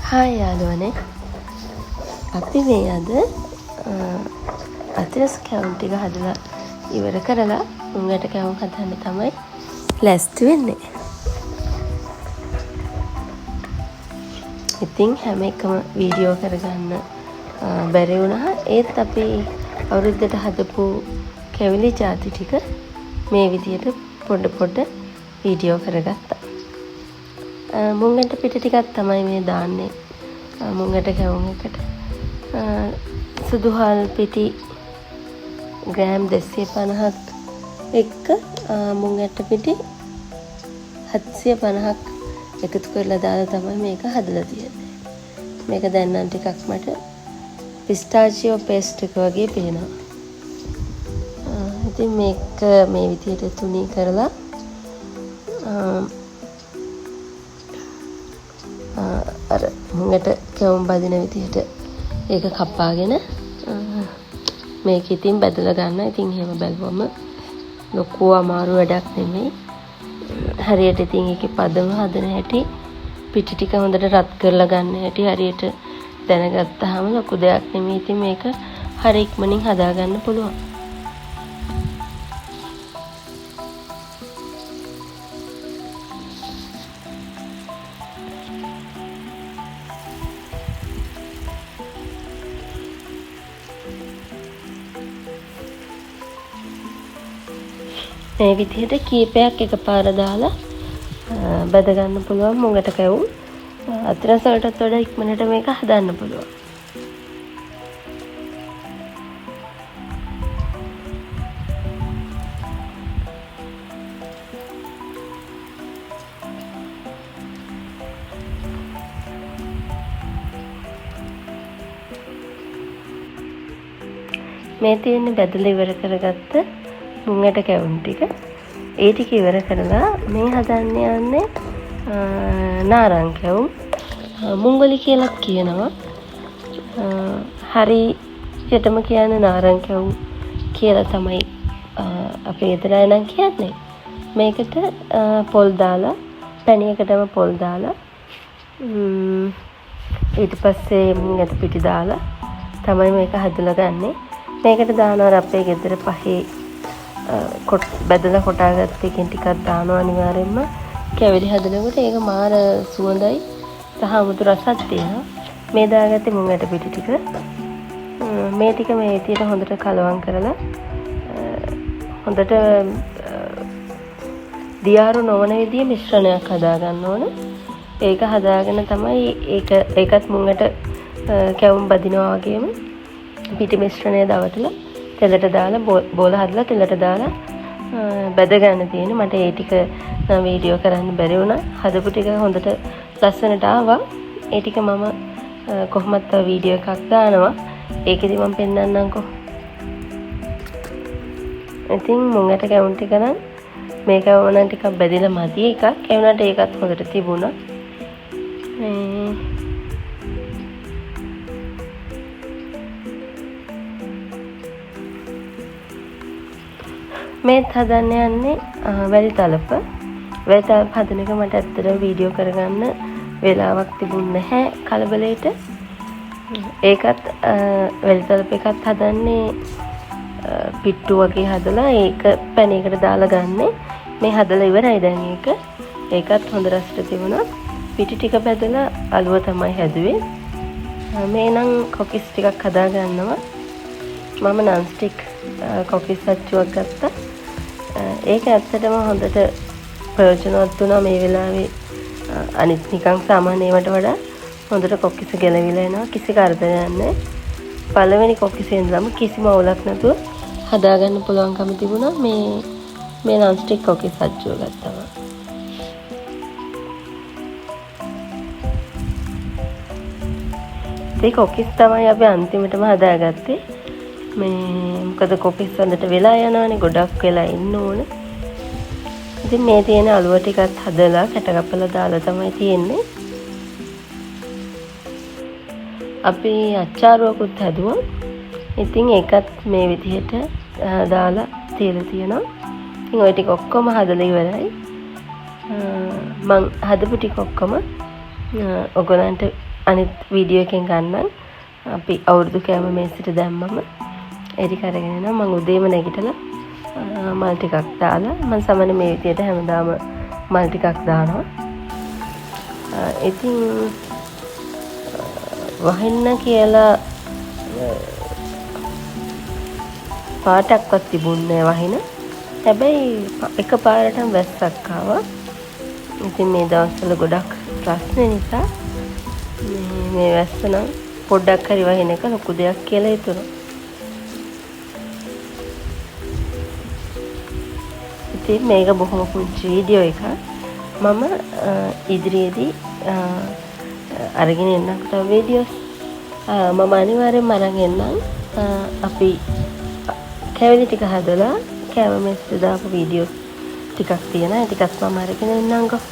Hi යාළුවනේ. අපි මේ අද අතිරස කැවුම් ටික හදලා ඉවර කරලා මුංගට කැවුම් හදන්න තමයි ලෑස්ති වෙන්නේ. ඉතින් හැම එකම වීඩියෝ කරගන්න බැරි වුණා. ඒත් අපි අවුරුද්දට හදපු කැවිලි ಜಾති ටික මේ විදියට පොඩ වීඩියෝ කරගත්තා. මුංගට පිට ටිකක් තමයි මේ දාන්නේ මුංගට කැවුම් එකට. සුදු හාල් පිටි ග්‍රෑම් 250ක් එක්ක මුංගට පිටි 750ක් එකතු කරලා දාලා තමයි මේක හදලා තියෙන්නේ. මේක දැන් නම් ටිකක් මට පිස්තාචියෝ පේස්ට් එක වගේ පේනවා. ඉතින් මේක මේ විදියට තුනී කරලා අර මුංගට කැවුම් බදින විදිහට ඒක කපාගෙන මේක ඉතින් බැදලා ගන්න. ඉතින් එහෙම බැලුවම ලොකු අමාරු වැඩක් නෙමෙයි. හරියට ඉතින් ඒකේ පදම හදන හැටි පිටි ටික හොඳට රත් කරලා ගන්න හැටි හරියට දැනගත්තාම ලොකු දෙයක් නෙමෙයි. ඉතින් මේක හරි ඉක්මනින් හදා ගන්න පුළුවන්. මේ විදිහට කීපයක් එකපාර දාලා බැද ගන්න පුළුවන් මුංගට කැවුම්. අතිරස වලටත් වඩා ඉක්මනට මේක හදන්න පුළුවන්. මේ තියෙන්නේ බැදලා ඉවර කරගත්ත මුංගට කැවුම් ටික. ඒ ටික ඉවර කරලා මේ හදන්න යන්නේ නාරං කැවුම්. මුංගලි කියලා කියනවා. හරියටම කියන්නේ නාරං කැවුම් කියලා තමයි අපේ ගෙදර අය නම් කියන්නේ. මේකට පොල් දාලා පැණියකටම පොල් දාලා ඊට පස්සේ මුංගට පිටි දාලා තමයි මේක හදලා ගන්නෙ. මේකට දානවා අපේ ගෙදර පහේ බැදලා කොටාගත්ත එකෙන් ටිකක් දානවා අනිවාර්යෙන්ම. කැවිලි හදනකොට ඒක මාර සුවඳයි සහ අමුතු රසක් තියෙනවා. මේ දාගත්තේ මුංගට පිටි ටික. මේ ටික මේ විදියට හොඳට කලවම් කරලා හොඳට දියාරු නොවන විදිය මිශ්‍රණයක් හදා ගන්න ඕන. ඒක හදාගෙන තමයි ඒකත් මුංගට කැවුම් බදිනවා වගේම පිටි මිශ්‍රණය දවටලා තෙලට දාලා බෝල හදලා තෙලට දාලා බැද ගන්න තියෙන. මට ඒ ටික නම් වීඩියෝ කරන්න බැරි වුණා. හදපු ටික හොඳට ලස්සනට ආවා. ඒ ටික මම කොහොමත් තව වීඩියෝ එකක් දානවා. ඒකෙදි මම පෙන්නන්නම්කෝ. ඉතින් මුංගට කැවුම් ටික නම් මේක වුණා ටිකක් බැදිලා මදි එකක්. ඒ වුණාට ඒකත් හොඳට තිබුණා. මේත් හදන්න යන්නේ වැලි තලප. වැලි තලප හදන එක මට ඇත්තටම වීඩියෝ කරගන්න වෙලාවක් තිබුණ නැහැ කලබලෙට. ඒකත් වැලි තලප එකත් හදන්නේ පිට්ටු වගේ හදලා ඒක පැණයකට දාලා ගන්නෙ. මේ හදලා ඉවරයි දැන් ඒක. ඒකත් හොඳ රසට තිබුණා. පිටි ටික බැදලා අලුව තමයි හැදුවේ. මේ නම් කොකිස් ටිකක් හදා ගන්නවා. මම නන් ස්ටික් කොකිස් සච්චුවක් ගත්තා. ඒක ඇත්තටම හොඳට ප්‍රයෝජනවත් වුණා මේ වෙලාවේ. අනිත් නිකන් සාමාන්‍ය ඒවට වඩා හොඳට කොකිස ගැලවිලා එනවා. කිසි කරදරයක් නැහැ. පළවෙනි කොකිසෙන් ඉඳලම කිසිම අවුලක් නැතුව හදාගන්න පුළුවන්කම තිබුණා. මේ නන් ස්ටික් කොකිස් සච්චුව ගත්තම. ඒ කොකිස් තමයි අපි අන්තිමටම හදාගත්තේ. මොකද කොකිස් හොඳට වෙලා යනවානේ, ගොඩක් වෙලා ඉන්න ඕන. ඉතින් මේ තියෙන අලුව ටිකත් හදලා කැට කපලා දාලා තමයි තියෙන්නේ. අපි අච්චාරුවකුත් හැදුවා. ඉතින් ඒකත් මේ විදිහට දාලා තියලා තියෙනවා. ඉතින් ওই ටික ඔක්කොම හදලා ඉවරයි. මං හදපු ටික ඔක්කොම ඔයගොල්ලන්ට අනිත් වීඩියෝ එකෙන් ගන්නම්. අපි අවුරුදු කෑම මේසෙට දැම්මම එරි කරගෙන යනවා. මම උදේම නැගිටලා මල් ටිකක් දාලා මම සමහර මේ විදියට හැමදාම මල් ටිකක් දානවා. ඉතින් වහින්න කියලා පාටක්වත් තිබුණේ නැහැ වහින. හැබැයි එකපාරටම වැස්සක් ආවා. ඉතින් මේ දවස්වල ගොඩක් ප්‍රශ්න නිසා මේ වැස්ස නම් පොඩ්ඩක් හරි වහින එක ලොකු දෙයක් කියලා හිතුණා. ඉතින් මේක බොහොම පුංචි වීඩියෝ එකක්. මම ඉදිරියේදී අරගෙන එන්නම් තව වීඩියෝස්. මම අනිවාර්යෙන්ම අරන් එන්නම්. අපි කැවිලි ටික හදලා කැම මේසෙට දාපු වීඩියෝස් ටිකක් තියෙනවා. ඒ ටිකත් මම අරගෙන එන්නම්කෝ.